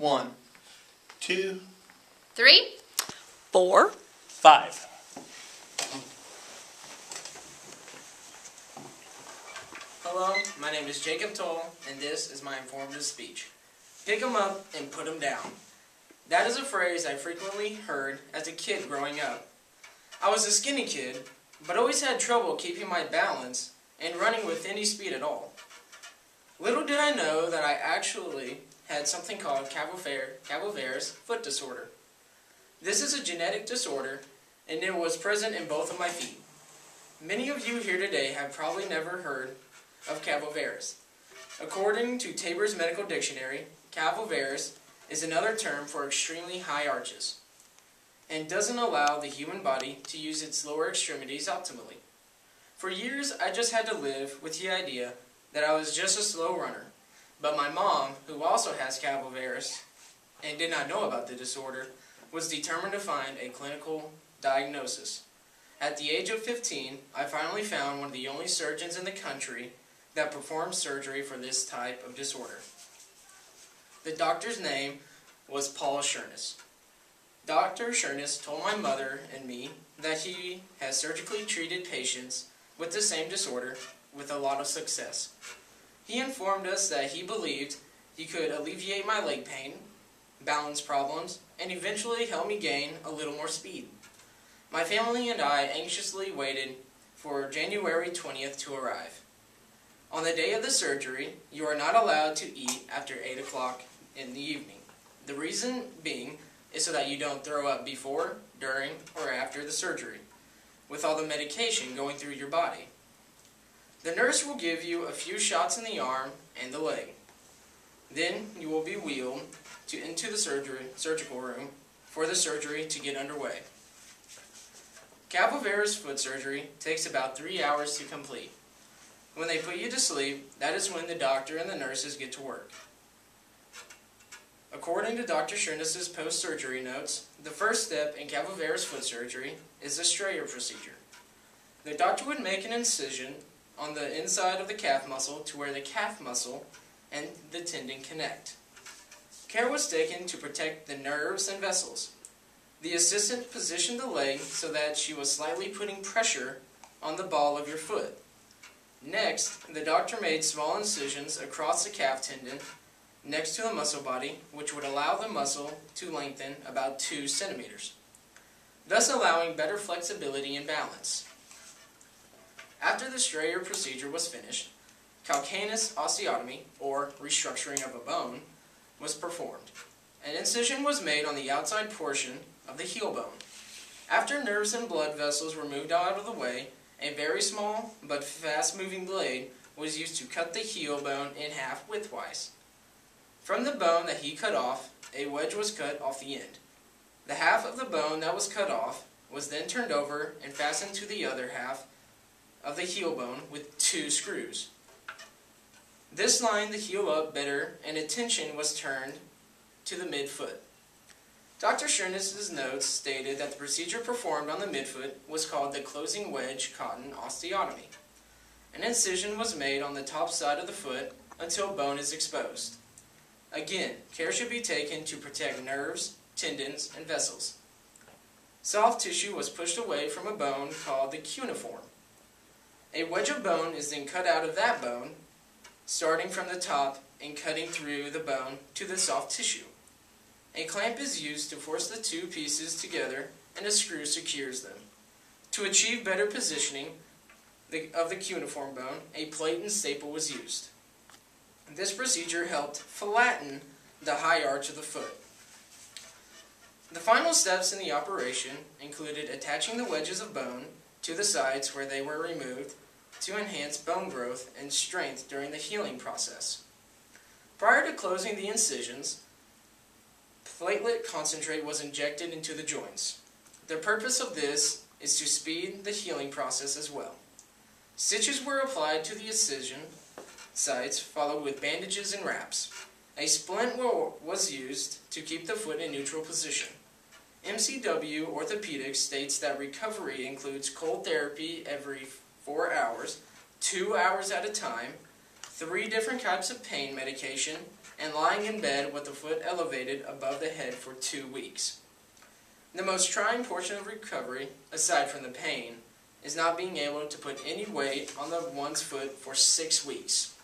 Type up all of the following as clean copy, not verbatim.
1, 2, 3, 4, 5. Hello, my name is Jacob Toll, and this is my informative speech. Pick 'em up and put 'em down. That is a phrase I frequently heard as a kid growing up. I was a skinny kid, but always had trouble keeping my balance and running with any speed at all. Little did I know that I actually had something called Cabover's foot disorder. This is a genetic disorder, and it was present in both of my feet. Many of you here today have probably never heard of Cabover's. According to Tabor's Medical Dictionary, Cabover's is another term for extremely high arches and doesn't allow the human body to use its lower extremities optimally. For years, I just had to live with the idea that I was just a slow runner, but my mom, who also has Cabover's and did not know about the disorder, was determined to find a clinical diagnosis. At the age of 15, I finally found one of the only surgeons in the country that performed surgery for this type of disorder. The doctor's name was Paul Sherness. Dr. Sherness told my mother and me that he has surgically treated patients with the same disorder with a lot of success. He informed us that he believed he could alleviate my leg pain, balance problems, and eventually help me gain a little more speed. My family and I anxiously waited for January 20th to arrive. On the day of the surgery, you are not allowed to eat after 8 o'clock in the evening. The reason being is so that you don't throw up before, during, or after the surgery, with all the medication going through your body. The nurse will give you a few shots in the arm and the leg. Then you will be wheeled into the surgical room for the surgery to get underway. Cabover's foot surgery takes about 3 hours to complete. When they put you to sleep, that is when the doctor and the nurses get to work. According to Dr. Sherness's post-surgery notes, the first step in Cabover's foot surgery is the Strayer procedure. The doctor would make an incision on the inside of the calf muscle to where the calf muscle and the tendon connect. Care was taken to protect the nerves and vessels. The assistant positioned the leg so that she was slightly putting pressure on the ball of your foot. Next, the doctor made small incisions across the calf tendon next to the muscle body, which would allow the muscle to lengthen about 2 centimeters, thus allowing better flexibility and balance. After the Strayer procedure was finished, calcaneus osteotomy, or restructuring of a bone, was performed. An incision was made on the outside portion of the heel bone. After nerves and blood vessels were moved out of the way, a very small but fast-moving blade was used to cut the heel bone in half widthwise. From the bone that he cut off, a wedge was cut off the end. The half of the bone that was cut off was then turned over and fastened to the other half of the heel bone with 2 screws. This lined the heel up better, and attention was turned to the midfoot. Dr. Sherness's notes stated that the procedure performed on the midfoot was called the closing wedge cotton osteotomy. An incision was made on the top side of the foot until bone is exposed. Again, care should be taken to protect nerves, tendons, and vessels. Soft tissue was pushed away from a bone called the cuneiform. A wedge of bone is then cut out of that bone, starting from the top and cutting through the bone to the soft tissue. A clamp is used to force the 2 pieces together, and a screw secures them. To achieve better positioning of the cuneiform bone, a plate and staple was used. This procedure helped flatten the high arch of the foot. The final steps in the operation included attaching the wedges of bone to the sides where they were removed to enhance bone growth and strength during the healing process. Prior to closing the incisions, platelet concentrate was injected into the joints. The purpose of this is to speed the healing process as well. Stitches were applied to the incision sites, followed with bandages and wraps. A splint was used to keep the foot in neutral position. MCW Orthopedics states that recovery includes cold therapy every 4 hours, 2 hours at a time, 3 different types of pain medication, and lying in bed with the foot elevated above the head for 2 weeks. The most trying portion of recovery, aside from the pain, is not being able to put any weight on one's foot for 6 weeks.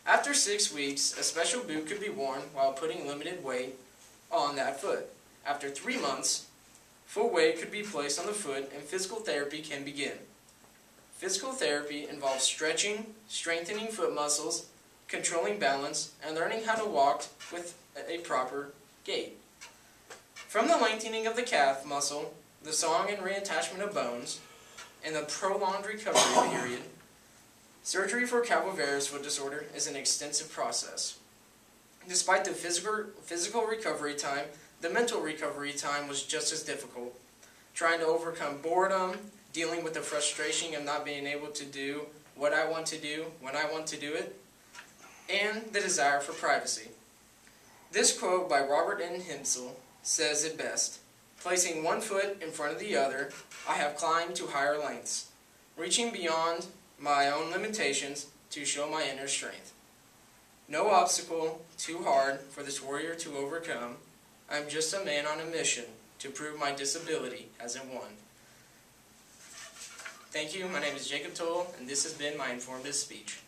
After 6 weeks, a special boot could be worn while putting limited weight on that foot. After 3 months, full weight could be placed on the foot and physical therapy can begin. Physical therapy involves stretching, strengthening foot muscles, controlling balance, and learning how to walk with a proper gait. From the lengthening of the calf muscle, the sawing and reattachment of bones, and the prolonged recovery period, surgery for Cavalieri's foot disorder is an extensive process. Despite the physical recovery time, the mental recovery time was just as difficult. Trying to overcome boredom, dealing with the frustration of not being able to do what I want to do when I want to do it, and the desire for privacy. This quote by Robert N. Hensel says it best: "Placing one foot in front of the other, I have climbed to higher lengths, reaching beyond my own limitations to show my inner strength. No obstacle too hard for this warrior to overcome. I am just a man on a mission to prove my disability hasn't won." Thank you. My name is Jacob Toll, and this has been my informative speech.